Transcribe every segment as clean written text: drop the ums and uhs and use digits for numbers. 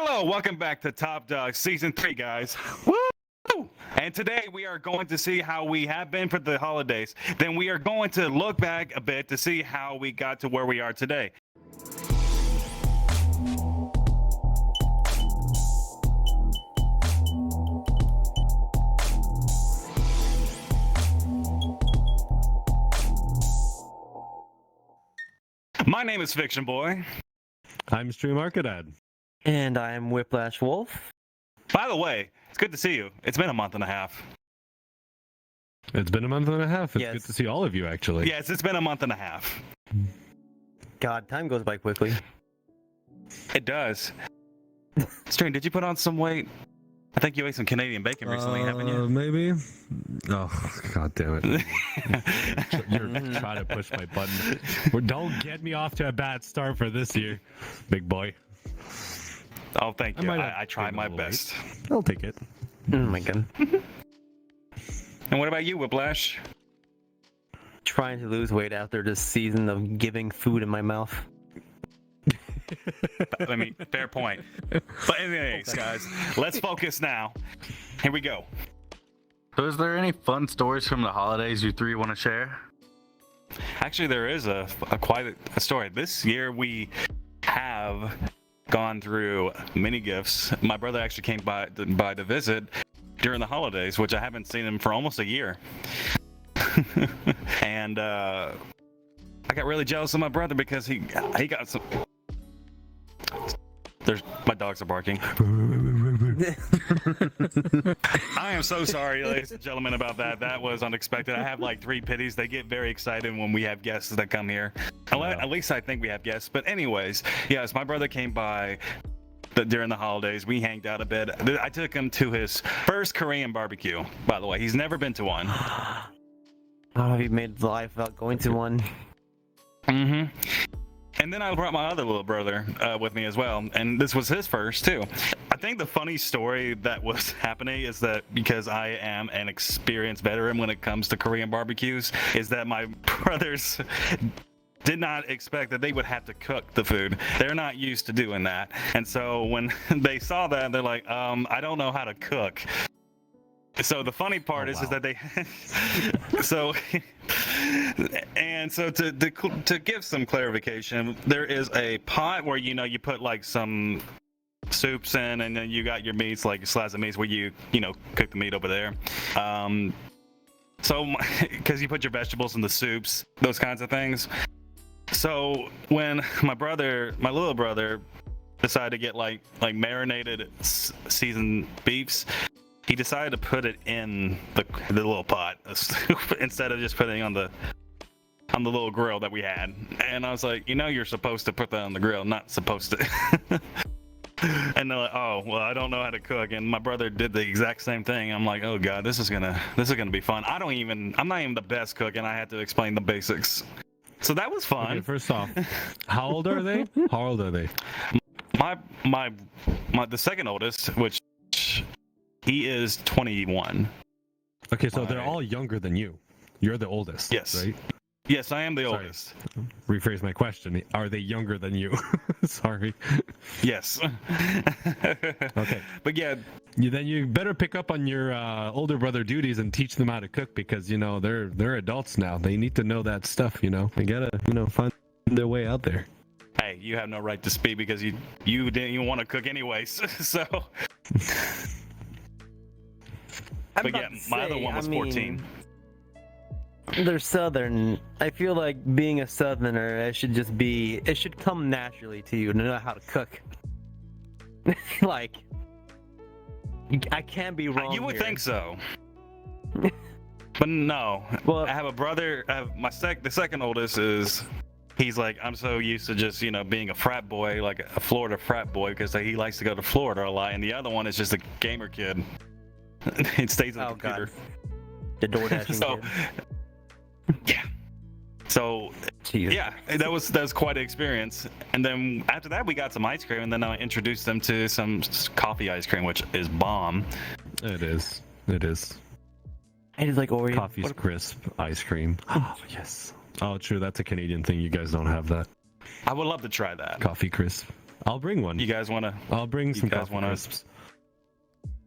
Hello, welcome back to Top Dog Season 3, guys. Woo! And today we are going to see how we have been for the holidays. Then we are going to look back a bit to see how we got to where we are today. My name is FictionBoi. I'm ArcaDad. And I'm Whiplash Wolf. By the way, it's good to see you. It's been a month and a half. It's been a month and a half. It's Yes. good to see all of you, actually. Yes, it's been a month and a half. God, time goes by quickly. It does. Strain, did you put on some weight? I think you ate some Canadian bacon recently, haven't you? Maybe. Oh, god damn it. You're trying to push my button. Don't get me off to a bad start for this year, big boy. Oh, thank you. I tried my best. I'll take it. Oh my god. And what about you, Whiplash? Trying to lose weight after this season of giving food in my mouth. I mean, fair point. But anyways, guys, let's focus now. Here we go. So is there any fun stories from the holidays you three want to share? Actually, there is quite a story. This year we have gone through many gifts. My brother actually came by to visit during the holidays, which I haven't seen him for almost a year. And I got really jealous of my brother because he got some. My dogs are barking. I am so sorry, ladies and gentlemen, about that. That was unexpected. I have like 3 pitties. They get very excited when we have guests that come here. At least I think we have guests. But anyways, yes, my brother came by during the holidays. We hanged out a bit. I took him to his first Korean barbecue, by the way. He's never been to one. Oh, he made life without going to one. Mm-hmm. And then I brought my other little brother with me as well, and this was his first too. I think the funny story that was happening is that because I am an experienced veteran when it comes to Korean barbecues, is that my brothers did not expect that they would have to cook the food. They're not used to doing that. And so when they saw that, they're like, I don't know how to cook. So the funny part is that they so to give some clarification, there is a pot where you put like some soups in, and then you got your meats, like slice of meats where you cook the meat over there. So because you put your vegetables in the soups, those kinds of things. So when my little brother decided to get like marinated seasoned beefs, he decided to put it in the little pot instead of just putting it on the little grill that we had. And I was like, you're supposed to put that on the grill, not supposed to. And they're like, oh, well, I don't know how to cook. And my brother did the exact same thing. I'm like, oh god, this is gonna be fun. I'm not even the best cook, and I had to explain the basics. So that was fun. Okay, first off, how old are they? How old are they? The second oldest, which he is 21. Okay, so they're all younger than you. You're the oldest. Yes. Right? Yes, I am the oldest. Rephrase my question. Are they younger than you? Sorry. Yes. Okay. But yeah. Then you better pick up on your older brother duties and teach them how to cook, because they're adults now. They need to know that stuff. They gotta find their way out there. Hey, you have no right to speak because you didn't even want to cook anyways. So. But yeah, my other one was 14. They're Southern. I feel like being a Southerner, it should come naturally to you to know how to cook. Like, I can't be wrong. You would here. think so. But no. Well, I have a brother. The second oldest he's like, I'm so used to just, being a frat boy, like a Florida frat boy, because he likes to go to Florida a lot. And the other one is just a gamer kid. It stays on the computer. God. The DoorDashing kid. Yeah. So Jeez. yeah, that was quite an experience. And then after that, we got some ice cream, and then I introduced them to some coffee ice cream, which is bomb. It is. I just like Oreo. Coffee's crisp ice cream. Oh yes. Oh, true. That's a Canadian thing. You guys don't have that. I would love to try that. Coffee crisp. I'll bring one. You guys want to? I'll bring some guys coffee wanna- crisps.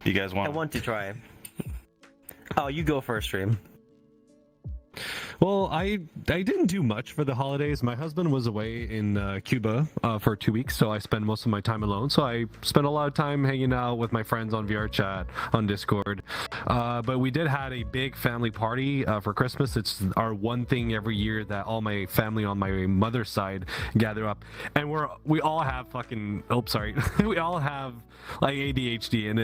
You guys I want? want to try. Oh, you go first, Stream. Well, I didn't do much for the holidays. My husband was away in Cuba for 2 weeks, so I spent most of my time alone. So I spent a lot of time hanging out with my friends on VRChat, on Discord. But we did have a big family party for Christmas. It's our one thing every year that all my family on my mother's side gather up, and we all have fucking we all have like ADHD, and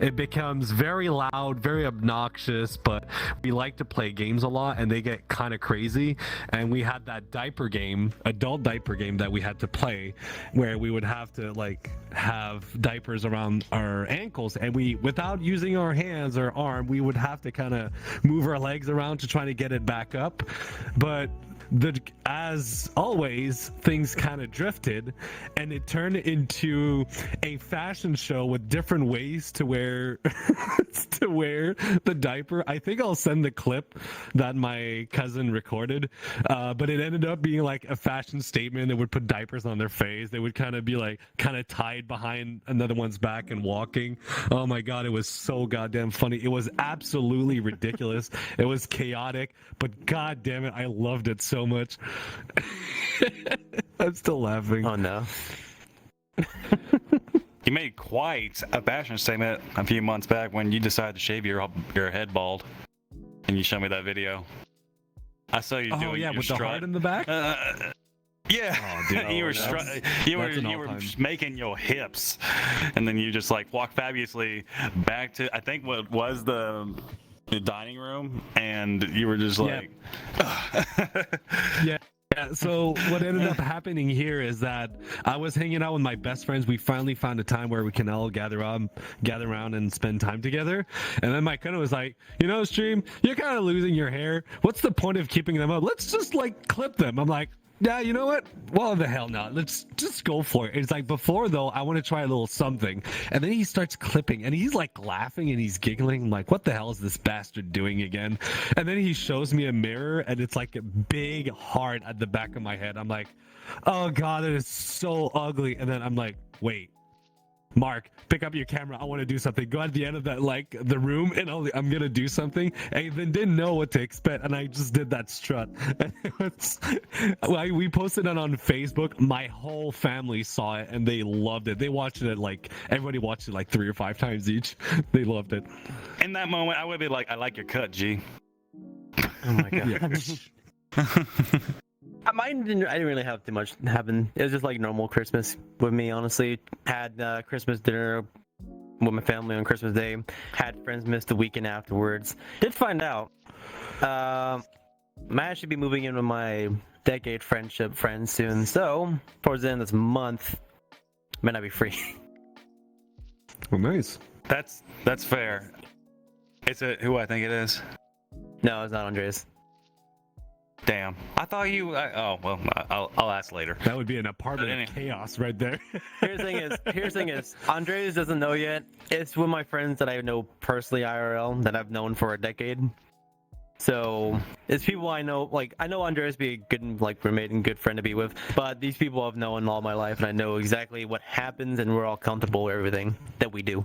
it becomes very loud, very obnoxious. But we like to play games a lot, and they get kind of crazy. And we had that adult diaper game that we had to play, where we would have to like have diapers around our ankles, and we, without using our hands or arm, we would have to kind of move our legs around to try to get it back up. But as always, things kind of drifted, and it turned into a fashion show with different ways to wear the diaper. I think I'll send the clip that my cousin recorded, but it ended up being like a fashion statement. They would put diapers on their face. They would kind of be like tied behind another one's back and walking. Oh my god, it was so goddamn funny. It was absolutely ridiculous. It was chaotic, but god damn it, I loved it so much. I'm still laughing. Oh no. You made quite a fashion statement a few months back when you decided to shave your head bald, and you showed me that video. I saw you doing. Oh yeah, your with the strut. heart in the back. Yeah, Oh, dude, you were you an were all-time. making your hips, and then you just like walked fabulously back to I think what was the dining room, and you were just like, Yeah. Yeah, so what ended up happening here is that I was hanging out with my best friends. We finally found a time where we can all gather around and spend time together. And then my cousin was like, Stream, you're kind of losing your hair. What's the point of keeping them up? Let's just like clip them. I'm like, yeah, you know what? Well, the hell not. Let's just go for it. It's like, before though, I want to try a little something. And then he starts clipping, and he's like laughing and he's giggling. I'm like, what the hell is this bastard doing again? And then he shows me a mirror, and it's like a big heart at the back of my head. I'm like, oh god, it is so ugly. And then I'm like, wait, Mark, pick up your camera. I want to do something. Go at the end of that, like the room, and I'm gonna do something. And then didn't know what to expect, and I just did that strut. And it was, we posted it on Facebook. My whole family saw it, and they loved it. They watched it everybody watched it like 3 or 5 times each. They loved it. in that moment, I would be like, I like your cut, G. Oh my god. I didn't really have too much happen. It was just like normal Christmas with me, honestly. Had Christmas dinner with my family on Christmas Day. Had friends miss the weekend afterwards. Did find out might actually be moving in with my decade friendship friends soon. So towards the end of this month, might not be free. Oh, nice. That's fair. Is it who I think it is? No, it's not Andres. Damn. I thought you. I'll ask later. That would be an apartment But of chaos right there. Here's the thing is, Andres doesn't know yet. It's with my friends that I know personally IRL that I've known for a decade. So it's people I know. Like, I know Andres be a good roommate and good friend to be with, but these people I've known all my life, and I know exactly what happens, and we're all comfortable with everything that we do.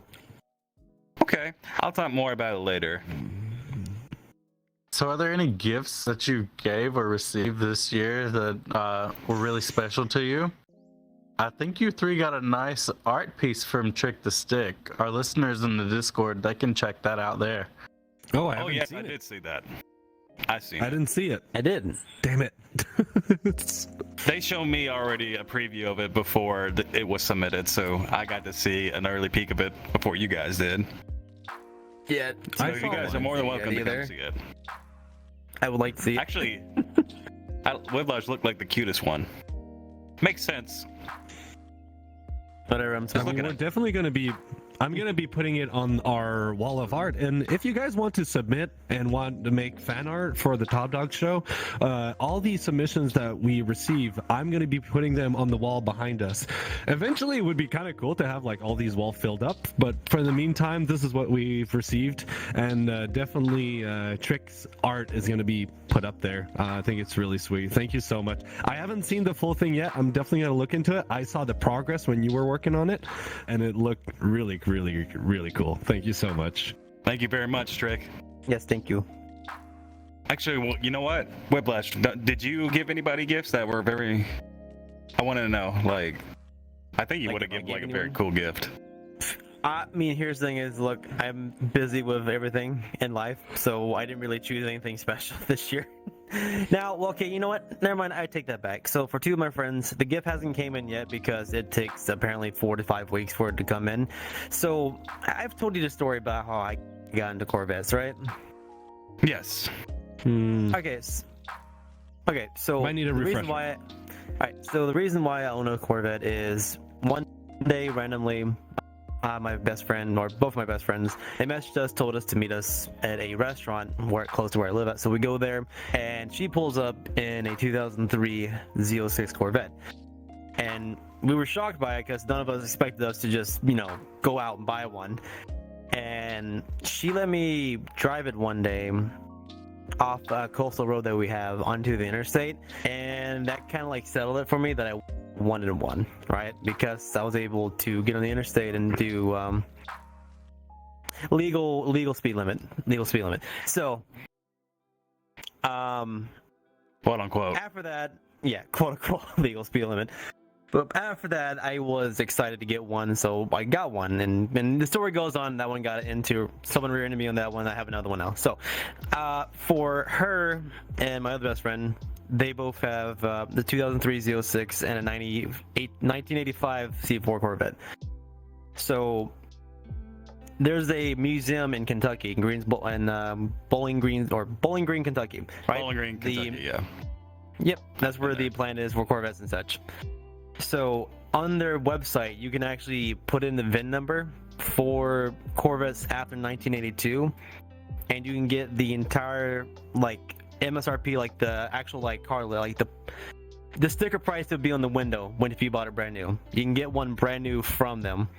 Okay, I'll talk more about it later. So, are there any gifts that you gave or received this year that were really special to you? I think you 3 got a nice art piece from Trick the Stick. Our listeners in the Discord, they can check that out there. Oh, I Oh haven't yes, seen I it. did see that. I seen I it. didn't see it. I did. Damn it. They showed me already a preview of it before it was submitted, so I got to see an early peek of it before you guys did. Yeah. So I you saw guys one. are more than welcome to Either. come see it. I would like to see. Actually, Whiplash looked like the cutest one. Makes sense. Whatever. I'm I supposed mean, looking we're at- definitely going to be. I'm going to be putting it on our wall of art. And if you guys want to submit and want to make fan art for the Top Dog show, all these submissions that we receive, I'm going to be putting them on the wall behind us. Eventually, it would be kind of cool to have like all these walls filled up. But for the meantime, this is what we've received. And definitely Trick's art is going to be put up there. I think it's really sweet. Thank you so much. I haven't seen the full thing yet. I'm definitely gonna look into it. I saw the progress when you were working on it, and it looked really, really, really cool. Thank you so much. Thank you very much, Strick. Yes, thank you. Actually, well, you know what? Whiplash, did you give anybody gifts that were very... I want to know, like... I think you Like would have if I given like a gave very anyone? cool gift. I mean, here's the thing is, look, I'm busy with everything in life, so I didn't really choose anything special this year. Now, well, okay, you know what? Never mind, I take that back. So for two of my friends, the gift hasn't came in yet because it takes apparently 4 to 5 weeks for it to come in. So I've told you the story about how I got into Corvettes, right? Yes. Okay. Okay, so Might need a the reason refresher. why Alright, so the reason why I own a Corvette is one day randomly my best friend, or both my best friends, they messaged us, told us to meet us at a restaurant close to where I live at. So we go there, and she pulls up in a 2003 Z06 Corvette. And we were shocked by it because none of us expected us to just, go out and buy one. And she let me drive it one day off a coastal road that we have onto the interstate, and that kind of like settled it for me that I wanted one, right? Because I was able to get on the interstate and do legal speed limit. So Quote unquote. after that, yeah, quote unquote legal speed limit. But after that, I was excited to get one, so I got one. And the story goes on. That one got into someone rear-ended me on that one. I have another one now. So, for her and my other best friend, they both have the 2003 Z06 and a 1985 C4 Corvette. So there's a museum in Kentucky, Bowling Green, Kentucky, right? Bowling Green, Kentucky, yeah. Yep, that's where the plant is for Corvettes and such. So on their website, you can actually put in the VIN number for Corvettes after 1982, and you can get the entire like MSRP, like the actual like car, like the sticker price would be on the window if you bought it brand new. You can get one brand new from them,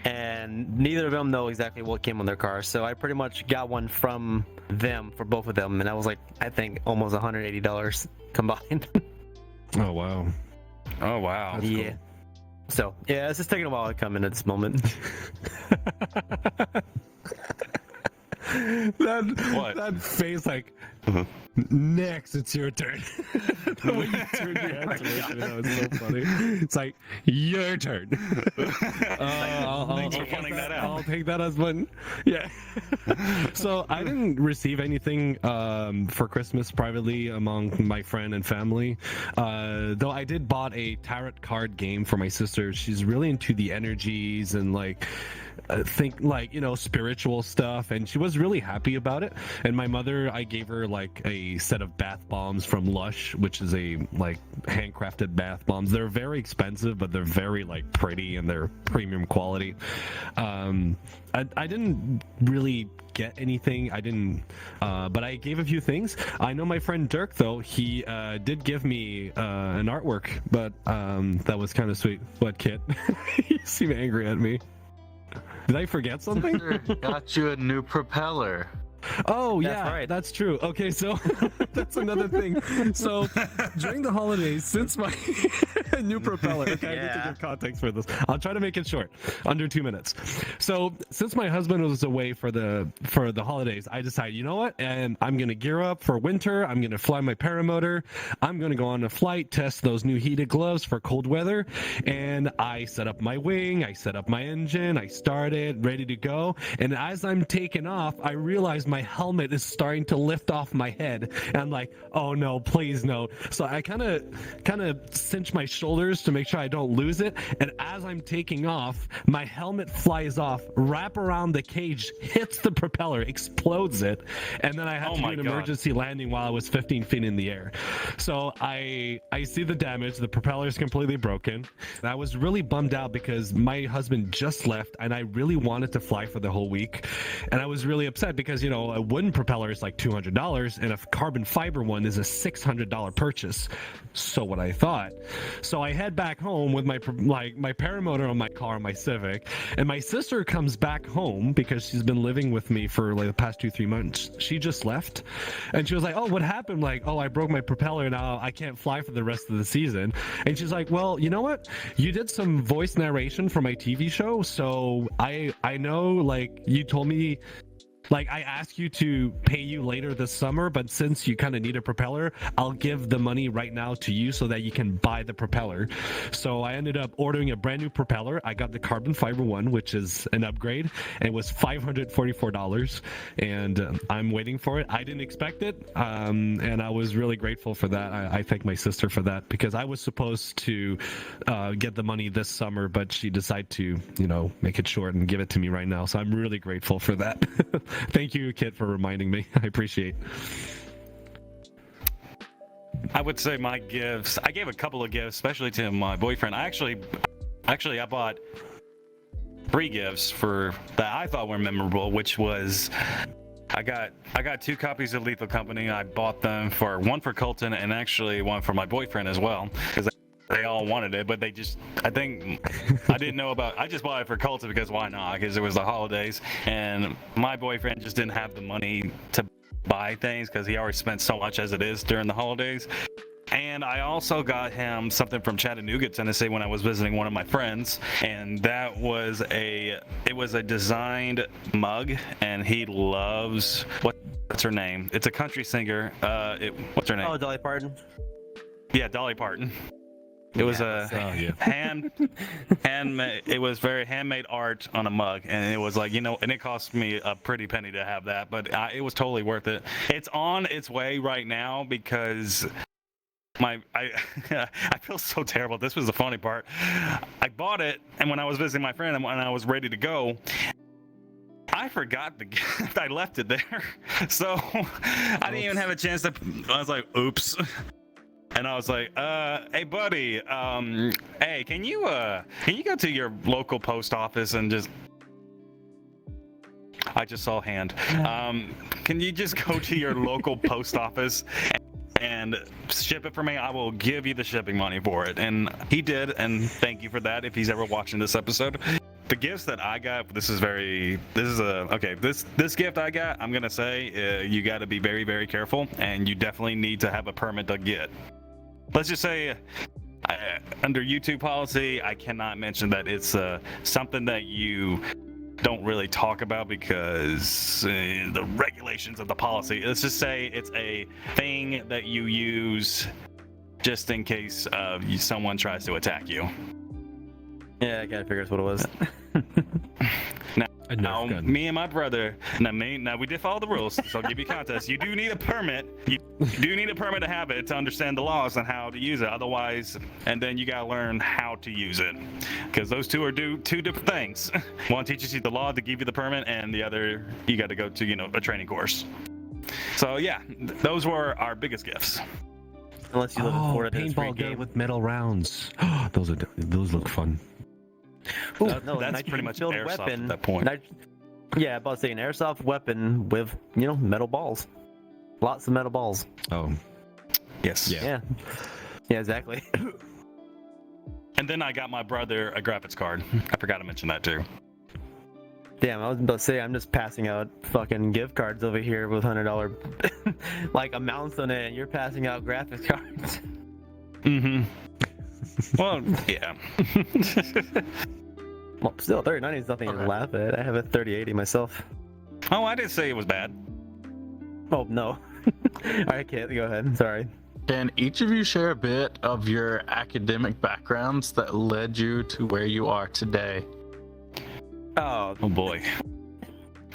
and neither of them know exactly what came on their car. So I pretty much got one from them for both of them, and that was like I think almost $180 combined. Oh wow. Oh, wow. That's Yeah. cool. So yeah, it's just taking a while to come in at this moment. That face, like, next, it's your turn. The way you turned your head to it, that was so funny. It's like, your turn. Thanks for pointing that out. I'll take that as one. Yeah. So I didn't receive anything for Christmas privately among my friend and family. Though I did bought a tarot card game for my sister. She's really into the energies and spiritual stuff, and she was really happy about it. And my mother, I gave her like a set of bath bombs from Lush, which is a like handcrafted bath bombs. They're very expensive, but they're very like pretty and they're premium quality. I didn't really get anything. But I gave a few things. I know my friend Dirk, though, he did give me an artwork, but that was kind of sweet. What, Kit? You seem angry at me. Did I forget something? Got you a new propeller. Oh, That's yeah, right. that's true. Okay, so that's another thing. So during the holidays, since my new propeller, okay, I need to Yeah. give context for this. I'll try to make it short, under 2 minutes. So since my husband was away for the holidays, I decided, you know what? And I'm gonna gear up for winter. I'm gonna fly my paramotor. I'm gonna go on a flight, test those new heated gloves for cold weather. And I set up my wing. I set up my engine. I started, ready to go. And as I'm taking off, I realized my helmet is starting to lift off my head, and I'm like, oh no, please no. So I kind of cinch my shoulders to make sure I don't lose it, and as I'm taking off, my helmet flies off, wrap around the cage, hits the propeller, explodes it, and then I had to do an emergency landing while I was 15 feet in the air. So I see the damage. The propeller is completely broken, and I was really bummed out because my husband just left and I really wanted to fly for the whole week, and I was really upset because a wooden propeller is like $200 and a carbon fiber one is a $600 purchase. So what I thought. So I head back home with my paramotor on my car, my Civic, and my sister comes back home because she's been living with me for like the past 2-3 months. She just left, and she was like, "Oh, what happened?" Like, "Oh, I broke my propeller. Now I can't fly for the rest of the season." And she's like, "Well, you know what? You did some voice narration for my TV show, so I know, like, you told me, like, I asked you to pay you later this summer, but since you kind of need a propeller, I'll give the money right now to you so that you can buy the propeller." So I ended up ordering a brand new propeller. I got the carbon fiber one, which is an upgrade. And it was $544, and I'm waiting for it. I didn't expect it, and I was really grateful for that. I thank my sister for that, because I was supposed to get the money this summer, but she decided to, make it short and give it to me right now. So I'm really grateful for that. Thank you, Kit, for reminding me. I appreciate. I would say my gifts. I gave a couple of gifts, especially to my boyfriend. I bought 3 gifts for that I thought were memorable, which was I got 2 copies of Lethal Company. I bought them one for Coltyn and actually one for my boyfriend as well, because they all wanted it, but I didn't know about. I just bought it for Coltyn because why not? Because it was the holidays, and my boyfriend just didn't have the money to buy things because he already spent so much as it is during the holidays. And I also got him something from Chattanooga, Tennessee, when I was visiting one of my friends, and that was it was a designed mug, and he loves what's her name? It's a country singer. What's her name? Oh, Dolly Parton. Yeah, Dolly Parton. It was handmade. It was very handmade art on a mug, and it was like, and it cost me a pretty penny to have that, but it was totally worth it. It's on its way right now because I feel so terrible. This was the funny part. I bought it, and when I was visiting my friend and when I was ready to go, I forgot the gift. I left it there, so I didn't even have a chance to. I was like, "Oops." And I was like, hey buddy, hey, can you go to your local post office and I just saw a hand. Can you just go to your local post office and ship it for me? I will give you the shipping money for it. And he did, and thank you for that if he's ever watching this episode. The gifts that I got, this gift I got, I'm gonna say you got to be very, very careful, and you definitely need to have a permit to get. Let's just say, under YouTube policy, I cannot mention that it's something that you don't really talk about because the regulations of the policy. Let's just say it's a thing that you use just in case someone tries to attack you. Yeah, I kind of figures what it was. Now, me and my brother, now we did follow the rules, so I'll give you context. You do need a permit. You do need a permit to have it, to understand the laws and how to use it. Otherwise, and then you gotta learn how to use it, because those two are two different things. One teaches you the law to give you the permit, and the other you got to go to a training course. So yeah, those were our biggest gifts. Unless you live in Florida, paintball gun with metal rounds. Those look fun. Ooh, that's pretty much airsoft weapon at that point. Yeah, about to say an airsoft weapon with metal balls, lots of metal balls. Oh, yes. Yeah, exactly. And then I got my brother a graphics card. I forgot to mention that too. Damn, I was about to say I'm just passing out fucking gift cards over here with $100 like amounts on it, and you're passing out graphics cards. Mm-hmm. Well, yeah. Well, still, 3090 is nothing to laugh at. I have a 3080 myself. Oh, I didn't say it was bad. Oh, no. Alright, Kit, go ahead. Sorry. Can each of you share a bit of your academic backgrounds that led you to where you are today? Oh boy.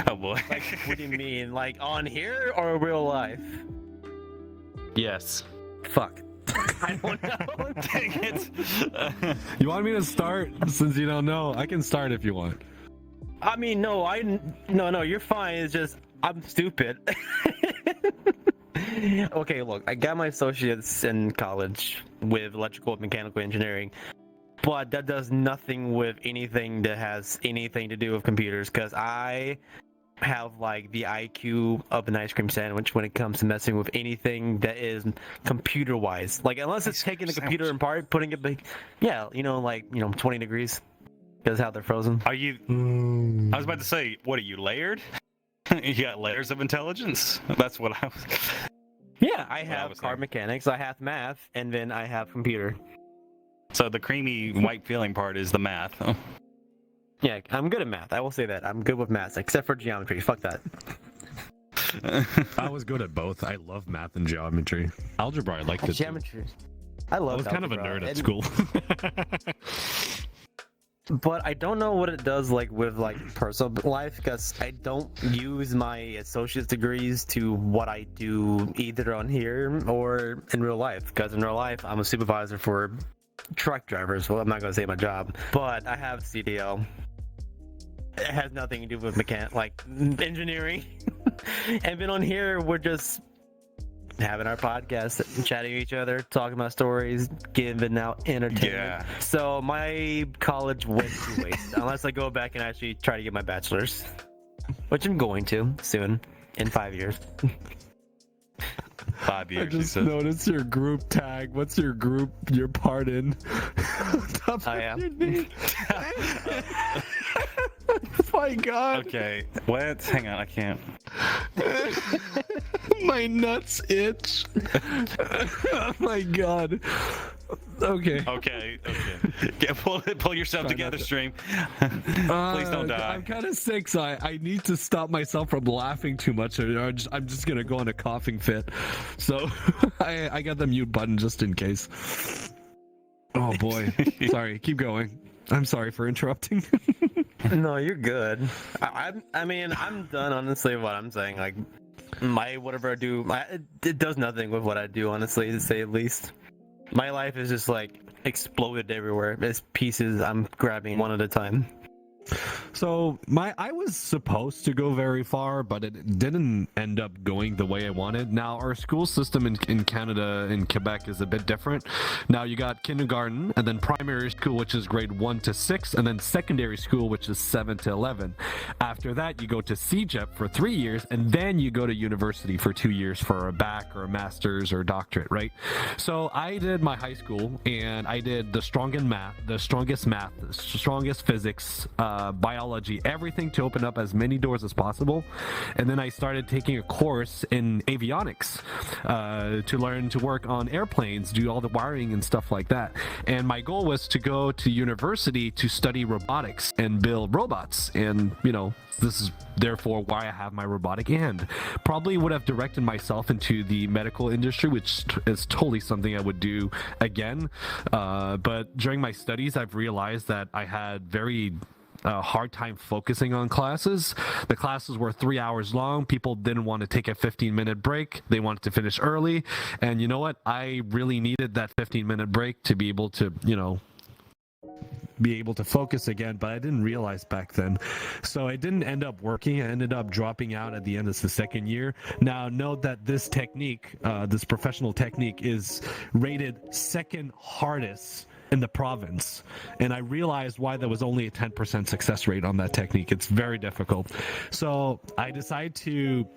Oh boy. Like, what do you mean? Like on here or real life? Yes. Fuck. I don't know. Dang it. You want me to start since you don't know? I can start if you want. I mean, no, you're fine. It's just I'm stupid. Okay, look, I got my associates in college with electrical and mechanical engineering, but that does nothing with anything that has anything to do with computers, because I have like the IQ of an ice cream sandwich when it comes to messing with anything that is computer wise. Like unless it's taking the computer apart, putting it big, yeah, 20 degrees, because how they're frozen. Are you? I was about to say, what are you layered? You got layers of intelligence. That's what I was. Yeah, I have car mechanics, I have math, and then I have computer. So the creamy white feeling part is the math. Huh? Yeah, I'm good at math. I will say that. I'm good with math, except for geometry. Fuck that. I was good at both. I love math and geometry. Algebra, I liked it. Geometry. I love. I was kind of a nerd at school. But I don't know what it does like with like personal life, because I don't use my associate's degrees to what I do either on here or in real life. Because in real life, I'm a supervisor for truck drivers. Well, I'm not gonna say my job, but I have CDL. It has nothing to do with engineering. And then on here, we're just having our podcast, chatting with each other, talking about stories, giving out entertainment. Yeah. So my college went to waste unless I go back and actually try to get my bachelor's, which I'm going to soon in 5 years. 5 years. I just noticed your group tag. What's your group you're part in? Oh yeah. My God. Okay. What? Hang on. I can't. My nuts itch. Oh my God. Okay. Okay. Pull yourself Try together, not to- stream. Please don't die. I'm kind of sick, so I need to stop myself from laughing too much, or I'm just gonna go on a coughing fit. So I got the mute button just in case. Oh boy. Sorry. Keep going. I'm sorry for interrupting. No, you're good. I mean, I'm done honestly with what I'm saying. Like, whatever I do, it does nothing with what I do, honestly, to say the least. My life is just like exploded everywhere. It's pieces I'm grabbing one at a time. So I was supposed to go very far, but it didn't end up going the way I wanted. Now our school system in Canada, in Quebec, is a bit different. Now you got kindergarten, and then primary school, which is grade 1 to 6, and then secondary school, which is 7 to 11. After that, you go to CEGEP for 3 years, and then you go to university for 2 years for a bac or a master's or a doctorate, right? So I did my high school, and I did the strongest math, the strongest physics, biology, everything to open up as many doors as possible. And then I started taking a course in avionics to learn to work on airplanes, do all the wiring and stuff like that. And my goal was to go to university to study robotics and build robots. And, this is therefore why I have my robotic hand. Probably would have directed myself into the medical industry, which is totally something I would do again. But during my studies, I've realized that I had very hard time focusing on classes. The classes were 3 hours long. People didn't want to take a 15-minute break. They wanted to finish early. And you know what? I really needed that 15-minute break to be able to, be able to focus again, but I didn't realize back then. So I didn't end up working. I ended up dropping out at the end of the second year. Now note that this technique, this professional technique, is rated second hardest in the province, and I realized why there was only a 10% success rate on that technique. It's very difficult. So I decided to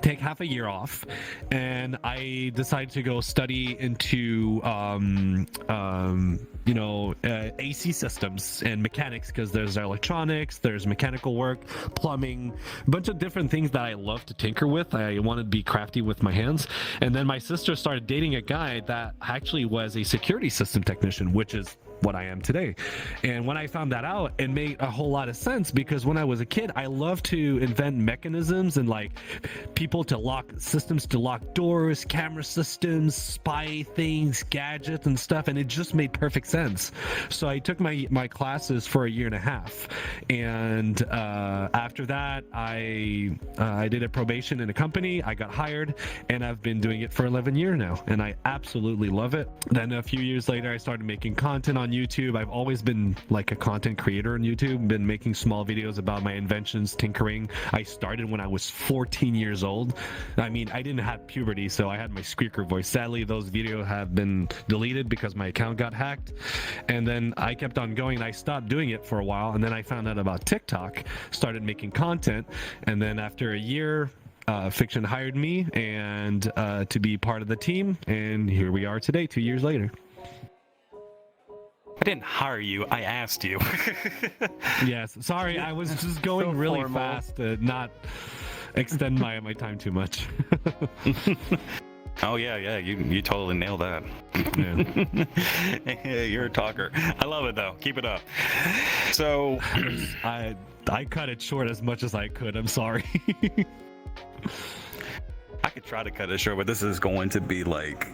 take half a year off, and I decided to go study into AC systems and mechanics, because there's electronics, there's mechanical work, plumbing, a bunch of different things that I love to tinker with. I wanted to be crafty with my hands. And then my sister started dating a guy that actually was a security system technician, which is what I am today. And when I found that out, it made a whole lot of sense, because when I was a kid, I loved to invent mechanisms and systems to lock doors, camera systems, spy things, gadgets and stuff, and it just made perfect sense. So I took my classes for a year and a half, and after that I did a probation in a company. I got hired, and I've been doing it for 11 years now, and I absolutely love it. Then a few years later, I started making content on YouTube. I've always been like a content creator on YouTube, been making small videos about my inventions, tinkering. I started when I was 14 years old. I mean, I didn't have puberty, so I had my squeaker voice. Sadly, those videos have been deleted because my account got hacked. And then I kept on going. I stopped doing it for a while, and then I found out about TikTok, started making content, and then after a year, Fiction hired me and to be part of the team, and here we are today, 2 years later. I didn't hire you. I asked you. Yes, sorry, I was just going So really formal. fast to not extend my time too much. Oh yeah, you totally nailed that. Yeah. You're a talker. I love it though. Keep it up. So I cut it short as much as I could. I'm sorry. I could try to cut it short, but this is going to be like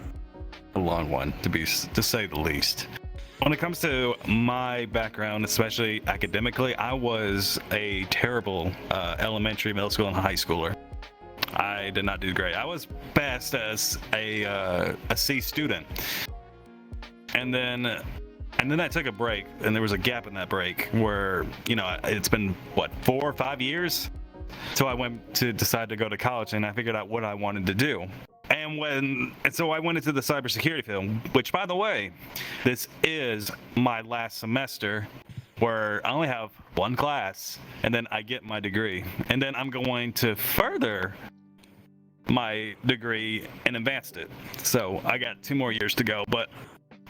a long one, to say the least. When it comes to my background, especially academically, I was a terrible elementary, middle school, and high schooler. I did not do great. I was best as a C student, and then I took a break, and there was a gap in that break where, you know, it's been what, 4 or 5 years. So I went to decide to go to college, and I figured out what I wanted to do. And so I went into the cybersecurity field, which, by the way, this is my last semester, where I only have one class, and then I get my degree. And then I'm going to further my degree and advanced it. So I got 2 more years to go, but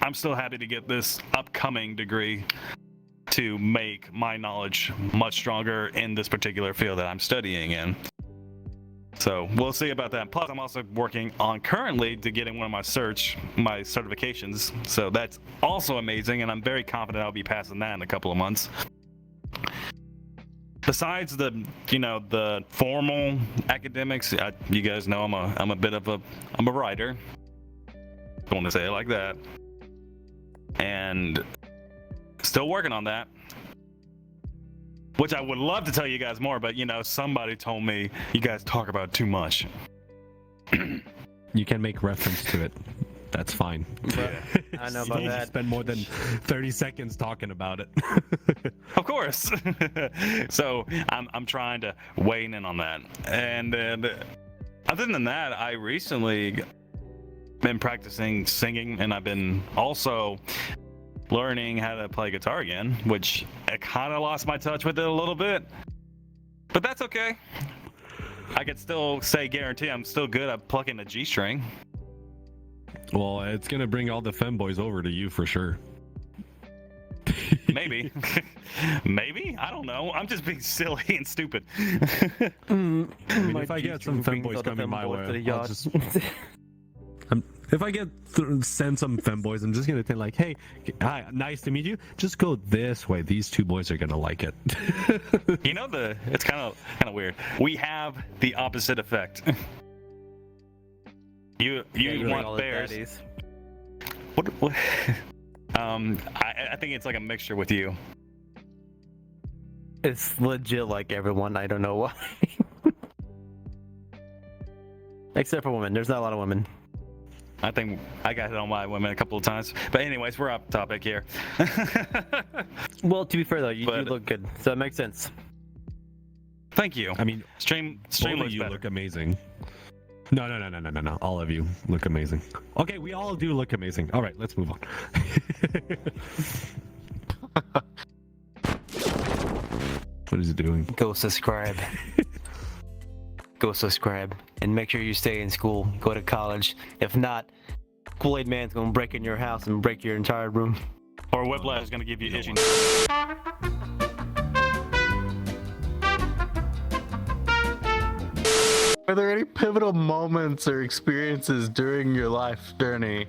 I'm still happy to get this upcoming degree to make my knowledge much stronger in this particular field that I'm studying in. So we'll see about that. Plus, I'm also working on currently to getting one of my certifications. So that's also amazing, and I'm very confident I'll be passing that in a couple of months. Besides the formal academics, you guys know I'm a writer. Don't want to say it like that. And still working on that, which I would love to tell you guys more, but somebody told me you guys talk about it too much. You can make reference to it. That's fine. I know You about need to that. spend more than 30 seconds talking about it. Of course. So I'm trying to weigh in on that. And other than that, I recently been practicing singing, and I've been also learning how to play guitar again, which I kind of lost my touch with it a little bit, but that's okay. I could still guarantee I'm still good at plucking a G string. Well, it's gonna bring all the femboys over to you for sure. Maybe. Maybe? I don't know. I'm just being silly and stupid. I mean, if I get some femboys coming my way, I'll just... If I send some femboys, I'm just gonna think like, hey, hi, nice to meet you. Just go this way. These 2 boys are gonna like it. It's kind of weird. We have the opposite effect. You want bears. What? I think it's like a mixture with you. It's legit like everyone. I don't know why. Except for women. There's not a lot of women. I think I got hit on by women a couple of times. But anyways, we're off topic here. Well, to be fair though, you do But- look good, so it makes sense. Thank you. I mean, Stream all of looks you better. look amazing. No. All of you look amazing. Okay, we all do look amazing. All right, let's move on. What is it doing? Go subscribe. Go subscribe. And make sure you stay in school. Go to college. If not, Kool-Aid Man's gonna break in your house and break your entire room. Or Whiplash is going to give you itching. Are there any pivotal moments or experiences during your life journey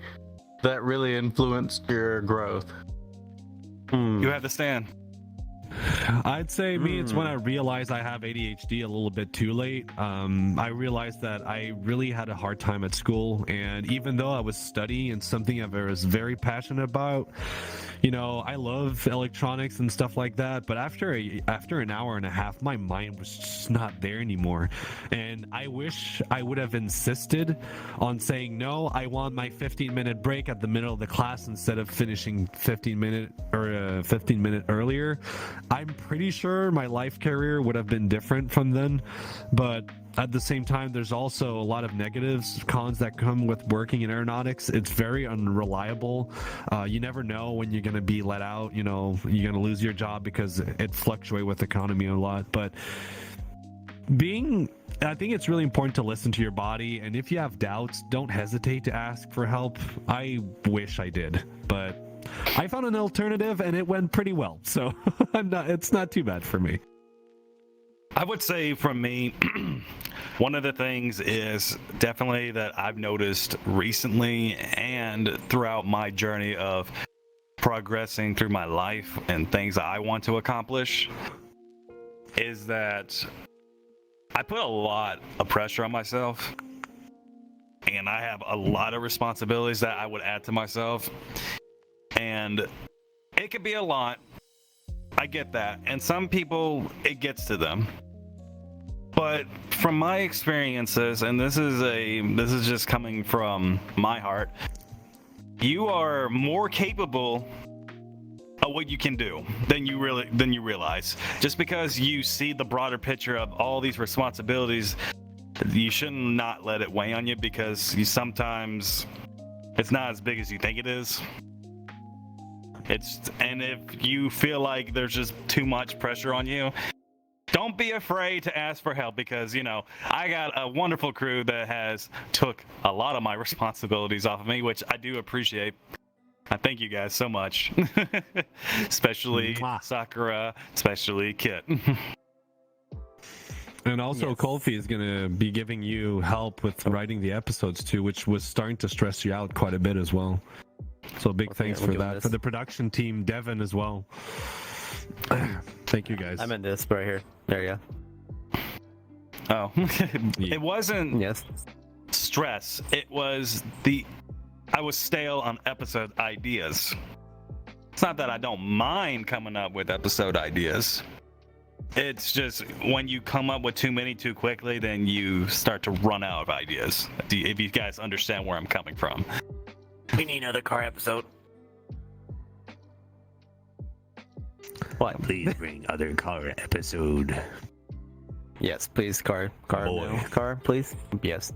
that really influenced your growth? You have to stand. I'd say me, it's when I realized I have ADHD a little bit too late. I realized that I really had a hard time at school, and even though I was studying and something I was very passionate about, you know, I love electronics and stuff like that, but after an hour and a half, my mind was just not there anymore. And I wish I would have insisted on saying, no, I want my 15-minute break at the middle of the class instead of finishing 15 minute earlier. I'm pretty sure my life career would have been different from then, but at the same time, there's also a lot of cons that come with working in aeronautics. It's very unreliable. You never know when you're going to be let out. You know, you're going to lose your job because it fluctuates with the economy a lot. But I think it's really important to listen to your body. And if you have doubts, don't hesitate to ask for help. I wish I did, but I found an alternative and it went pretty well. So it's not too bad for me. I would say from me, one of the things is definitely that I've noticed recently and throughout my journey of progressing through my life and things that I want to accomplish is that I put a lot of pressure on myself, and I have a lot of responsibilities that I would add to myself, and it could be a lot. I get that, and some people it gets to them, but from my experiences, and this is just coming from my heart, you are more capable of what you can do than you realize. Just because you see the broader picture of all these responsibilities, you should not let it weigh on you, because sometimes it's not as big as you think it is. And if you feel like there's just too much pressure on you, don't be afraid to ask for help, because, you know, I got a wonderful crew that has took a lot of my responsibilities off of me, which I do appreciate. I thank you guys so much. Especially Sakura, especially Kit. And also, yes. Kolfy is going to be giving you help with writing the episodes too, which was starting to stress you out quite a bit as well. So big thanks for that. For the production team, Devan as well. Thank you guys. I'm in this right here. There you go. Oh, it wasn't stress. It was I was stale on episode ideas. It's not that I don't mind coming up with episode ideas. It's just when you come up with too many too quickly, then you start to run out of ideas. If you guys understand where I'm coming from. We need another car episode. What? Please bring other car episode. Yes, please, car, no. Car, please. Yes.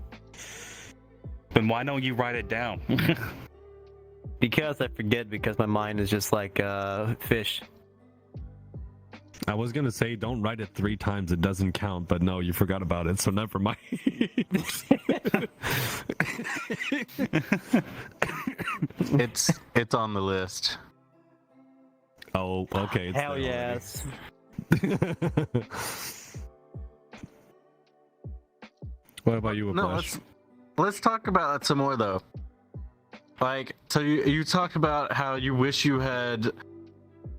Then why don't you write it down? Because I forget, because my mind is just like fish. I was gonna say don't write it 3 times, it doesn't count, but no, you forgot about it, so never mind. It's on the list. Oh, okay. It's hell yes. What about you, Whiplash? No, let's talk about that some more though. Like, so you talked about how you wish you had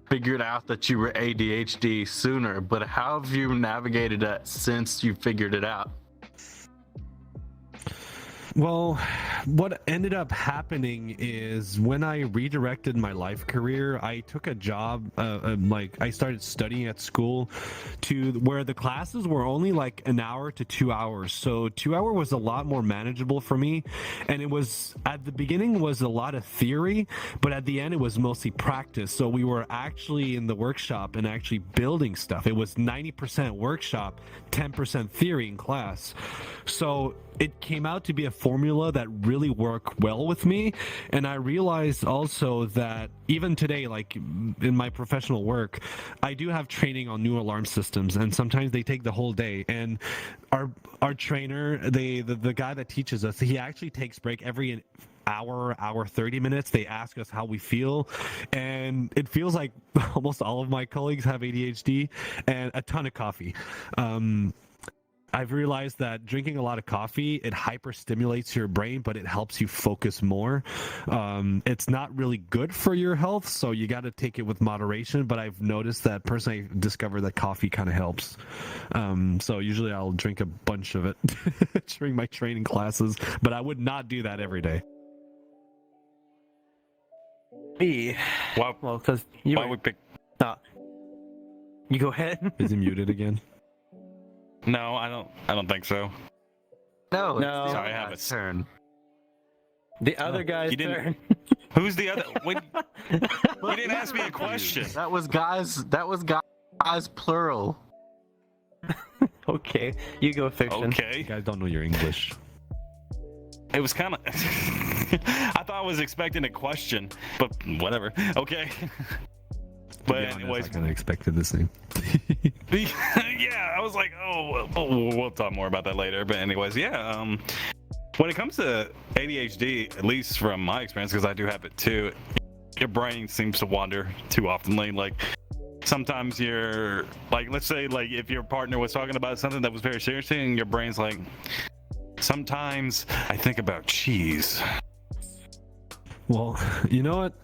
figured out that you were ADHD sooner, but how have you navigated that since you figured it out? Well, what ended up happening is when I redirected my life career, I took a job, I started studying at school to where the classes were only like an hour to 2 hours. So 2 hours was a lot more manageable for me. And it was, at the beginning was a lot of theory, but at the end it was mostly practice. So we were actually in the workshop and actually building stuff. It was 90% workshop, 10% theory in class. So it came out to be a formula that really worked well with me. And I realized also that even today, like in my professional work, I do have training on new alarm systems, and sometimes they take the whole day. And our trainer, the guy that teaches us, he actually takes break every hour 30 minutes. They ask us how we feel, and it feels like almost all of my colleagues have ADHD and a ton of coffee. I've realized that drinking a lot of coffee, it hyper stimulates your brain, but it helps you focus more. It's not really good for your health, so you got to take it with moderation. But I've noticed that personally, I discovered that coffee kind of helps. So usually I'll drink a bunch of it during my training classes, but I would not do that every day. Me. Well, Because you. why we pick? You go ahead. Is he muted again? No, I don't think so. No, No. it's the Sorry, I other have guy's it. turn. The other guy's you didn't- turn. Who's the other? Wait, you didn't ask me a question. That was guys. That was guys plural. Okay, you go, Fiction. You Okay. guys don't know your English. It was kind of. I thought I was expecting a question, but whatever. Okay. To But be honest, anyways, I kind of expected the same. yeah, I was like, we'll talk more about that later. But anyways, yeah. When it comes to ADHD, at least from my experience, because I do have it too, your brain seems to wander too oftenly. Like sometimes you're like, let's say, like if your partner was talking about something that was very serious, and your brain's like, sometimes I think about cheese. Well, you know what?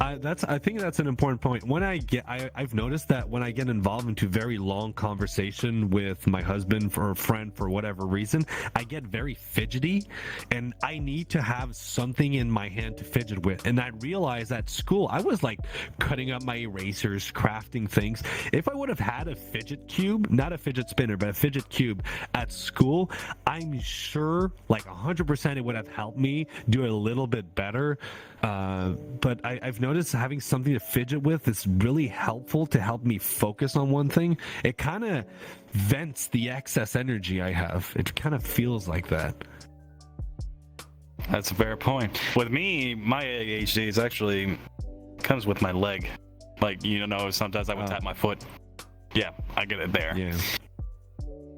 I think that's an important point. When I've noticed that when I get involved into very long conversation with my husband or a friend for whatever reason, I get very fidgety, and I need to have something in my hand to fidget with. And I realized at school I was like cutting up my erasers, crafting things. If I would have had a fidget cube, not a fidget spinner, but a fidget cube at school, I'm sure like 100% it would have helped me do a little bit better. But I've noticed having something to fidget with is really helpful to help me focus on one thing. It kind of vents the excess energy I have. It kind of feels like that. That's a fair point. With me, my ADHD is actually comes with my leg. Like, you know, sometimes I would tap my foot. Yeah, I get it there. Yeah.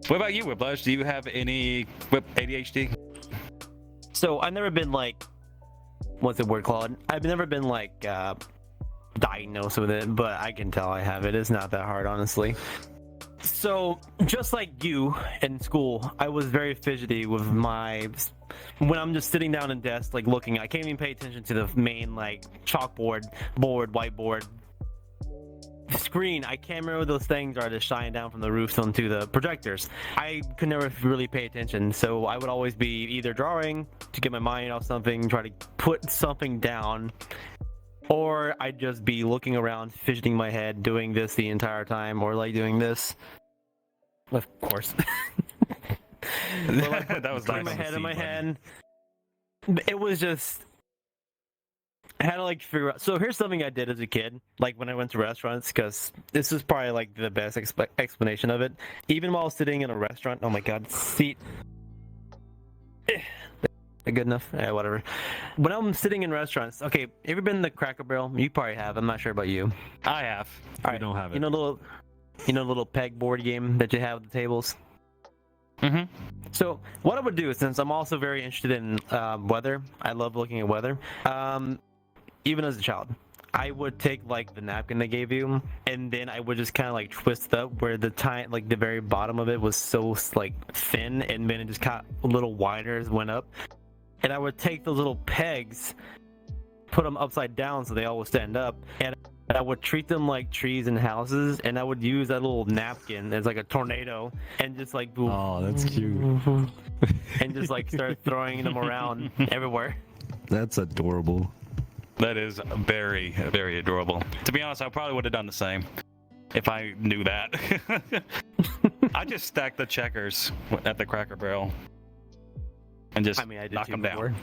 What about you, Whiplash? Do you have any ADHD? So I've never been like, what's the word called? I've never been like diagnosed with it, but I can tell I have it. It's not that hard, honestly. So just like you in school, I was very fidgety with when I'm just sitting down at desk, like looking. I can't even pay attention to the main like chalkboard, whiteboard, screen. I can't remember what those things are that shine down from the roofs onto the projectors. I could never really pay attention, so I would always be either drawing to get my mind off something, try to put something down, or I'd just be looking around, fidgeting my head, doing this the entire time, or like doing this. Of course. That was Putting nice. my head in my hand. It was just. I had to like figure out. So here's something I did as a kid, like when I went to restaurants, because this is probably like the best explanation of it. Even while sitting in a restaurant, oh my god, seat. Good enough? Yeah, whatever. When I'm sitting in restaurants, okay, have you ever been to the Cracker Barrel? You probably have. I'm not sure about you. I have. I don't have it. You know the little peg board game that you have at the tables. Mm-hmm. So what I would do, since I'm also very interested in weather, I love looking at weather. Even as a child, I would take like the napkin they gave you, and then I would just kind of like twist up where the like the very bottom of it was so like thin, and then it just got a little wider as it went up. And I would take those little pegs, put them upside down so they all would stand up, and I would treat them like trees and houses, and I would use that little napkin as like a tornado, and just like Oh, that's cute. and just like start throwing them around everywhere. That's adorable. That is very, very adorable. To be honest, I probably would have done the same if I knew that. I just stacked the checkers at the Cracker Barrel and just I mean, I did knock too them before.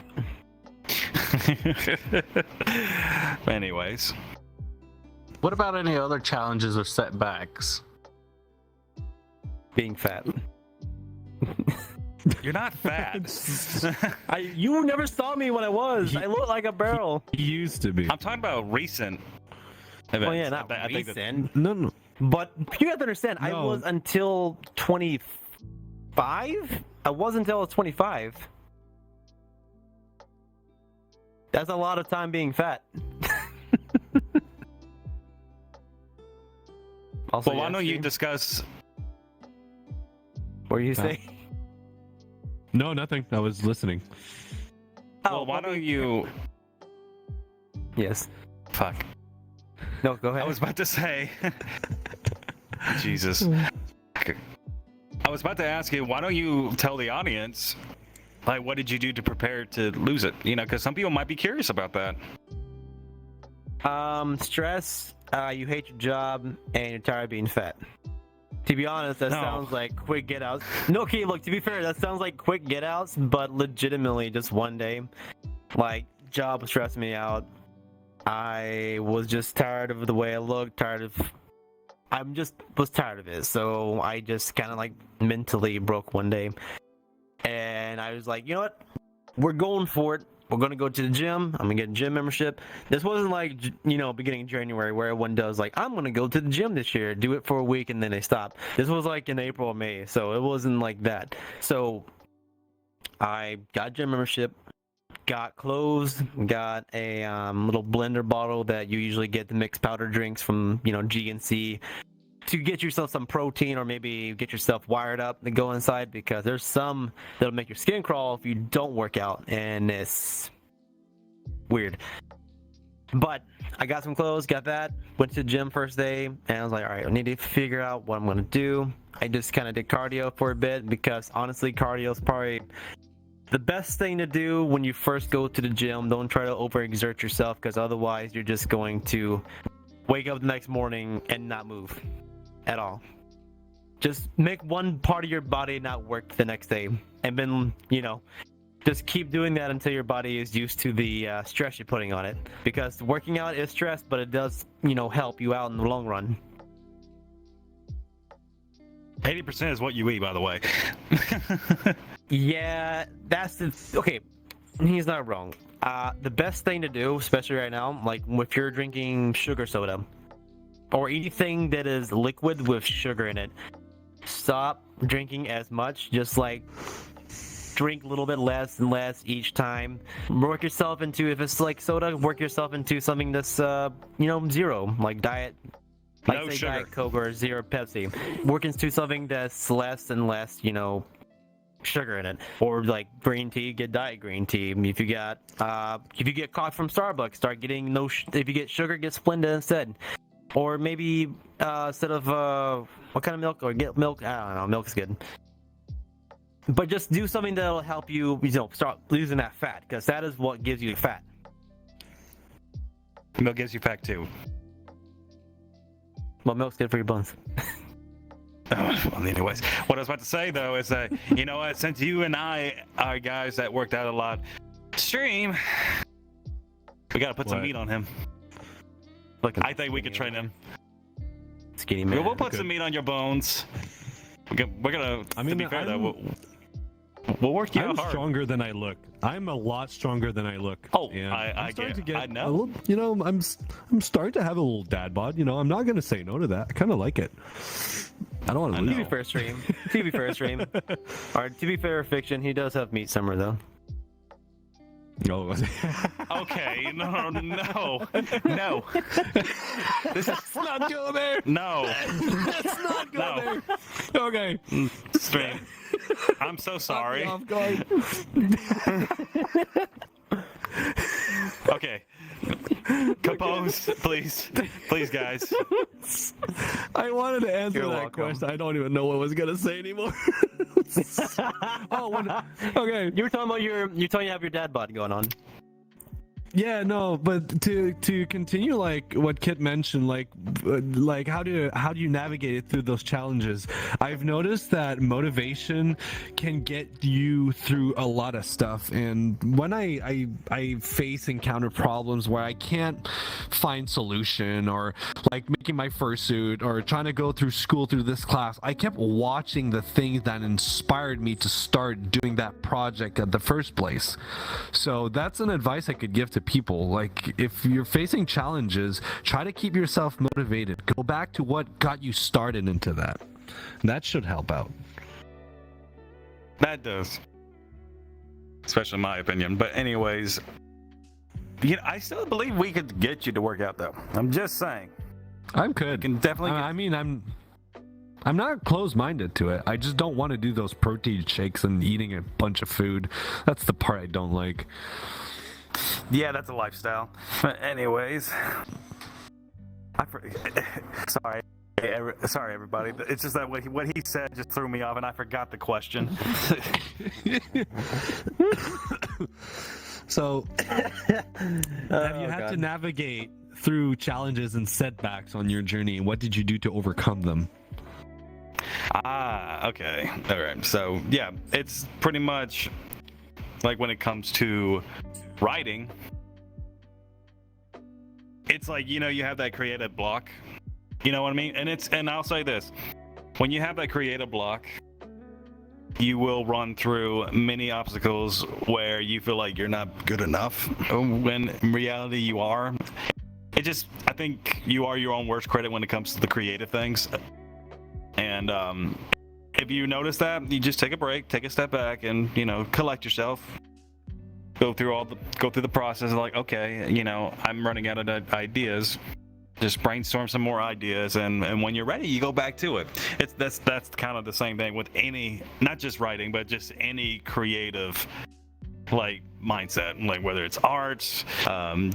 down. Anyways, What about any other challenges or setbacks? Being fat. you're not fat. You never saw me when I was. I look like a barrel. He used to be. I'm talking about recent events. Oh yeah, not I think that- recent. No. But you have to understand, I No. was until 25. I was until I was 25. That's a lot of time being fat. Also, well, why don't you Steve? discuss What were you Huh? say? No, nothing. I was listening. Well, why don't you? Yes. Fuck. No, go ahead. I was about to say. Jesus. I was about to ask you, why don't you tell the audience, like, what did you do to prepare to lose it? You know, because some people might be curious about that. Stress. You hate your job and you're tired of being fat. To be honest, that No. sounds like quick get outs. No, okay, look, to be fair, that sounds like quick get outs, but legitimately just one day. Like, job was stressing me out. I was just tired of the way I looked, was tired of it. So I just kind of like mentally broke one day. And I was like, you know what? We're going for it. We're going to go to the gym. I'm going to get a gym membership. This wasn't like, beginning of January where everyone does like, I'm going to go to the gym this year, do it for a week, and then they stop. This was like in April or May. So it wasn't like that. So I got a gym membership, got clothes, got a little blender bottle that you usually get to mix powder drinks from, GNC to get yourself some protein or maybe get yourself wired up to go inside, because there's some that'll make your skin crawl if you don't work out, and it's weird. But I got some clothes, got that, went to the gym first day, and I was like, all right, I need to figure out what I'm going to do. I just kind of did cardio for a bit, because honestly, cardio is probably the best thing to do when you first go to the gym. Don't try to overexert yourself, because otherwise you're just going to wake up the next morning and not move at all. Just make one part of your body not work the next day, and then just keep doing that until your body is used to the stress you're putting on it, because working out is stress, but it does help you out in the long run. 80% is what you eat, by the way. Yeah, that's okay. He's not wrong. The best thing to do, especially right now, like if you're drinking sugar soda or anything that is liquid with sugar in it, stop drinking as much. Just like drink a little bit less and less each time. Work yourself into, if it's like soda, work yourself into something that's zero, like diet. Like No say sugar. Diet Coke or zero Pepsi. Work into something that's less and less, sugar in it. Or like green tea, get diet green tea. If you get coffee from Starbucks, start getting if you get sugar, get Splenda instead. Or maybe instead of what kind of milk, or get milk. I don't know, milk's good. But just do something that'll help you, start losing that fat, because that is what gives you fat. Milk gives you fat too. Well, milk's good for your bones. Well, anyways, what I was about to say though is that what, since you and I are guys that worked out a lot, stream, we gotta put some What? meat on him. I think we could train him. Skinny man. We'll put some meat on your bones. We're gonna. I mean, to be fair though, I'm- we'll work you I'm out hard. stronger than I look. I'm a lot stronger than I look. Oh, Yeah. I I'm starting get- to get I know. a little, I'm starting to have a little dad bod. I'm not gonna say no to that. I kind of like it. I don't want I to know. lose TV it. first stream. TV first stream. Or to be fair, Fiction, he does have meat summer though. Oh, Okay, no. This is let's not go there. no. Let's not go No. there. Okay. Stream. I'm so sorry. Off guard. Okay. Compose, please, guys. I wanted to answer You're that welcome. question. I don't even know what I was gonna say anymore. Okay. You were talking about you have your dad bod going on. Yeah, no, but to continue like what Kit mentioned, like how do you navigate it through those challenges? I've noticed that motivation can get you through a lot of stuff, and when I encounter problems where I can't find solution, or like making my fursuit or trying to go through school through this class, I kept watching the things that inspired me to start doing that project at the first place. So that's an advice I could give to people. Like, if you're facing challenges, try to keep yourself motivated. Go back to what got you started into that. That should help out. That does. Especially in my opinion. But anyways, I still believe we could get you to work out though. I'm just saying. I'm good. Can definitely I mean, I'm not closed-minded to it. I just don't want to do those protein shakes and eating a bunch of food. That's the part I don't like. Yeah, that's a lifestyle. But anyways, sorry. Sorry, everybody. It's just that what he said just threw me off, and I forgot the question. So, have you had to navigate through challenges and setbacks on your journey? What did you do to overcome them? Okay. All right. So, yeah, it's pretty much like when it comes to writing, it's like, you have that creative block. You know what I mean? And I'll say this. When you have that creative block, you will run through many obstacles where you feel like you're not good enough, when in reality you are. I think you are your own worst critic when it comes to the creative things. And if you notice that, you just take a break, take a step back, and collect yourself. Go through the process of like, okay, I'm running out of ideas. Just brainstorm some more ideas, and when you're ready, you go back to it. That's kind of the same thing with any, not just writing, but just any creative like mindset, like whether it's arts,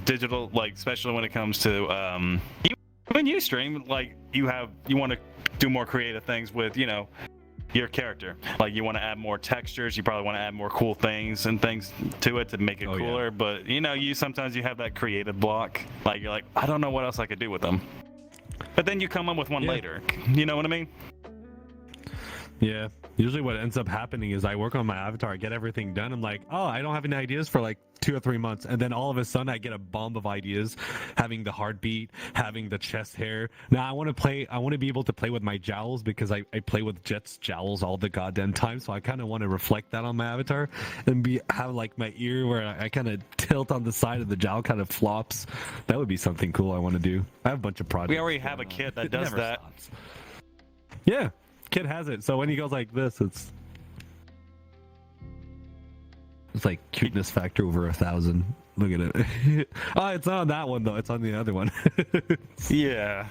digital, like especially when it comes to when you stream, like you want to do more creative things with your character. Like you want to add more textures, you probably want to add more cool things and things to it to make it cooler. Yeah. But you sometimes you have that creative block. Like you're like, I don't know what else I could do with them. But then you come up with one later. You know what I mean? Yeah. Usually what ends up happening is I work on my avatar, I get everything done. I'm like, oh, I don't have any ideas for like 2 or 3 months. And then all of a sudden I get a bomb of ideas, having the heartbeat, having the chest hair. Now I want to be able to play with my jowls because I play with Jet's jowls all the goddamn time. So I kind of want to reflect that on my avatar and have like my ear where I kind of tilt on the side of the jowl kind of flops. That would be something cool I want to do. I have a bunch of projects. We already have a kid that does that. Stops. Yeah. Kid has it, so when he goes like this, it's like cuteness factor over 1,000. Look at it. Oh, it's not on that one though, it's on the other one. Yeah.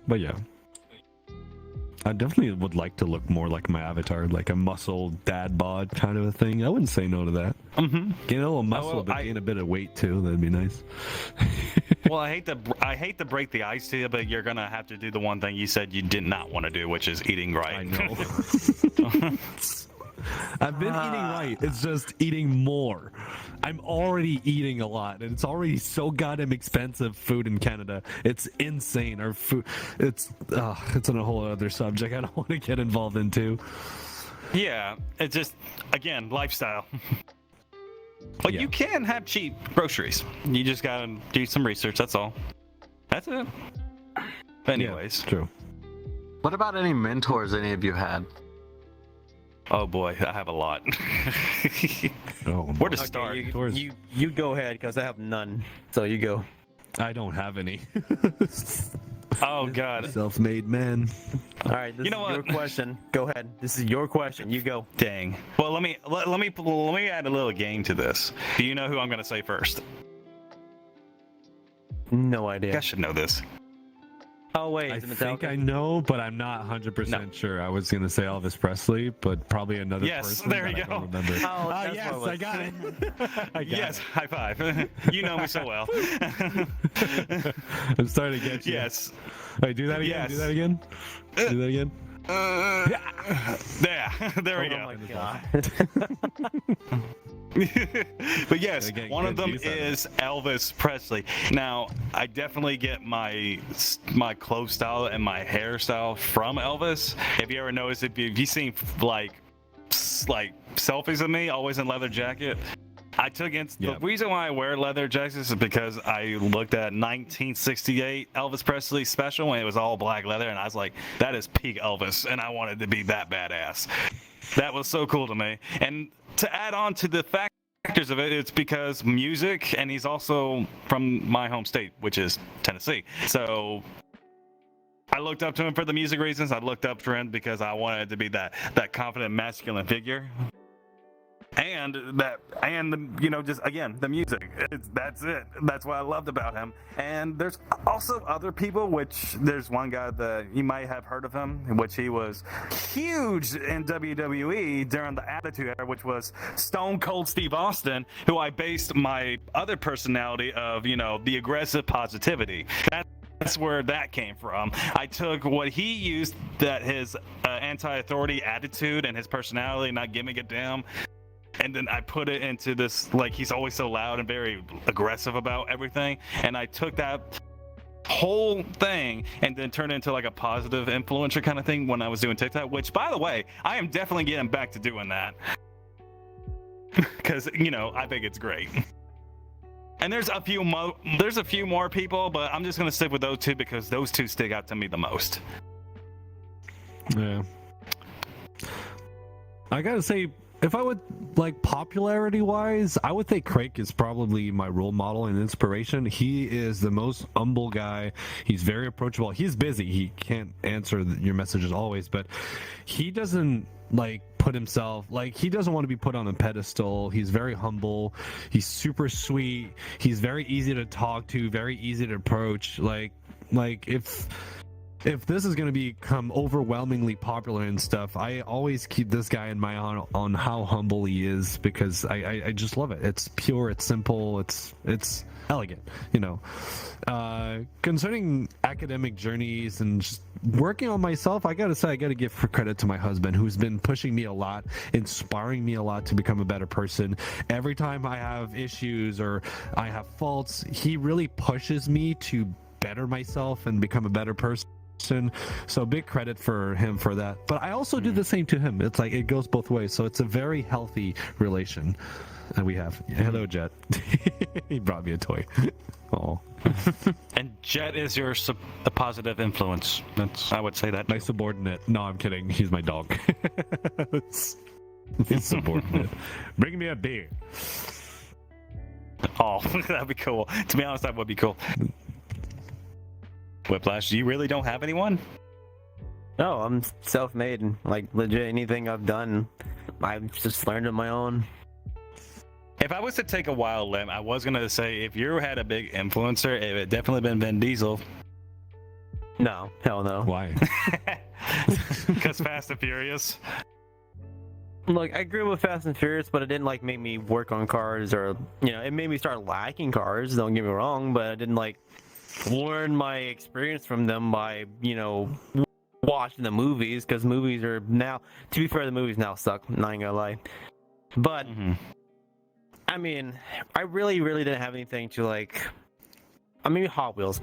But yeah, I definitely would like to look more like my avatar, like a muscle dad bod kind of a thing. I wouldn't say no to that. Gain a little muscle, but gain a bit of weight too. That'd be nice. Well, I hate to break the ice to you, but you're gonna have to do the one thing you said you did not want to do, which is eating right. I know. I've been eating right. It's just eating more. I'm already eating a lot, and it's already so goddamn expensive food in Canada. It's insane. Our food, it's on a whole other subject I don't want to get involved into. Yeah, it's just, again, lifestyle. But you can have cheap groceries. You just gotta do some research, that's all. That's it. Anyways. Yeah, true. What about any mentors any of you had? Oh boy, I have a lot. Where to start? You go ahead, because I have none. So you go. I don't have any. Oh god. Self-made man. All right, this is your question. Go ahead. This is your question. You go. Dang. Well, let me add a little game to this. Do you know who I'm gonna say first? No idea. I should know this. Oh wait, I think I know, but I'm not 100% sure. I was gonna say Elvis Presley, but probably another person. Yes, there you go. Oh, yes, I got it. Yes, high five. You know me so well. I'm starting to get you. Yes. Wait, do that again. Yes. Do that again. Do that again. There we go. Oh my god. But yes, one of them is Elvis Presley. Now, I definitely get my clothes style and my hairstyle from Elvis. Have you ever noticed, if you've seen like selfies of me, always in leather jacket? The reason why I wear leather jackets is because I looked at 1968 Elvis Presley special when it was all black leather, and I was like, that is peak Elvis, and I wanted to be that badass. That was so cool to me. And to add on to the factors of it, it's because music, and he's also from my home state, which is Tennessee. So I looked up to him for the music reasons. I looked up to him because I wanted to be that confident masculine figure. and just again the music. That's it. That's what I loved about him. And there's also other people, which there's one guy that you might have heard of him, in which he was huge in WWE during the Attitude Era, which was Stone Cold Steve Austin, who I based my other personality of, the aggressive positivity. That's where that came from. I took what he used, that his anti-authority attitude and his personality, not giving a damn, and then I put it into this, like, he's always so loud and very aggressive about everything, and I took that whole thing and then turned it into like a positive influencer kind of thing when I was doing TikTok, which, by the way, I am definitely getting back to doing that because I think it's great. And there's a few more people, but I'm just gonna stick with those two because those two stick out to me the most. Yeah, I gotta say, if I would, like, popularity wise, I would say Craig is probably my role model and inspiration. He is the most humble guy. He's very approachable. He's busy. He can't answer your messages always, but he doesn't put himself, he doesn't want to be put on a pedestal. He's very humble. He's super sweet. He's very easy to talk to, very easy to approach. If this is going to become overwhelmingly popular and stuff, I always keep this guy in mind on how humble he is, because I just love it. It's pure, it's simple, it's elegant, Concerning academic journeys and just working on myself, I gotta say, I gotta give credit to my husband, who's been pushing me a lot, inspiring me a lot to become a better person. Every time I have issues or I have faults, he really pushes me to better myself and become a better person. So big credit for him for that. But I also do the same to him. It's like it goes both ways. So it's a very healthy relation that we have. Hello, Jet. He brought me a toy. Oh. And Jet is your a positive influence. I would say that. My subordinate. No, I'm kidding. He's my dog. He's subordinate. Bring me a beer. Oh, that'd be cool. To be honest, that would be cool. Whiplash, you really don't have anyone? No, I'm self-made, and legit anything I've done, I've just learned on my own. If I was to take a wild limb, I was gonna say if you had a big influencer, it would definitely been Vin Diesel. No, hell no. Why? Because Fast and Furious. Look, I grew up with Fast and Furious, but it didn't make me work on cars, or it made me start liking cars. Don't get me wrong, but I didn't learn my experience from them by watching the movies, because movies are now, to be fair, the movies now suck, not gonna lie. But I mean, I really didn't have anything to maybe Hot Wheels,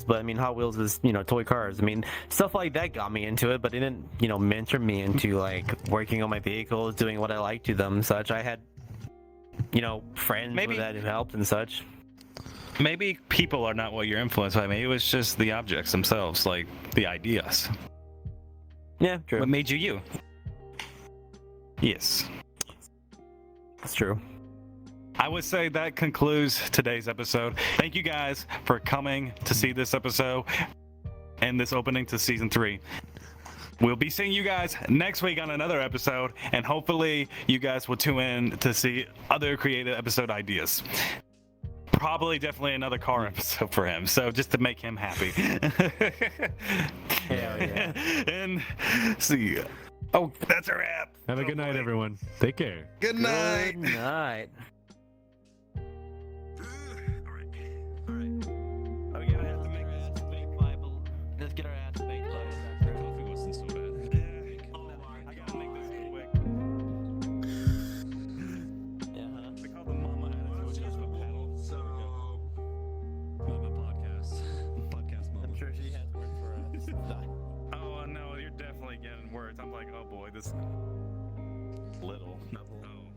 but I mean, Hot Wheels is toy cars. I mean, stuff like that got me into it, but it didn't mentor me into working on my vehicles, doing what I like to them and such. I had friends with that who helped and such. Maybe people are not what you're influenced by. Maybe it was just the objects themselves, the ideas. Yeah, true. What made you you? Yes. That's true. I would say that concludes today's episode. Thank you guys for coming to see this episode and this opening to season 3. We'll be seeing you guys next week on another episode, and hopefully you guys will tune in to see other creative episode ideas. Probably definitely another car episode for him, so just to make him happy. Hell yeah. And see you. Oh, that's a wrap. Have a good night, everyone. Take care. Good night. Good night. Let's get our ass baked. Coffee wasn't so bad. I gotta make this quick. Yeah. We call them Mama Attitude. Mama podcast. Podcast mama. I'm sure she has words for us. Oh no, you're definitely getting words. I'm like, oh boy, this little. Oh.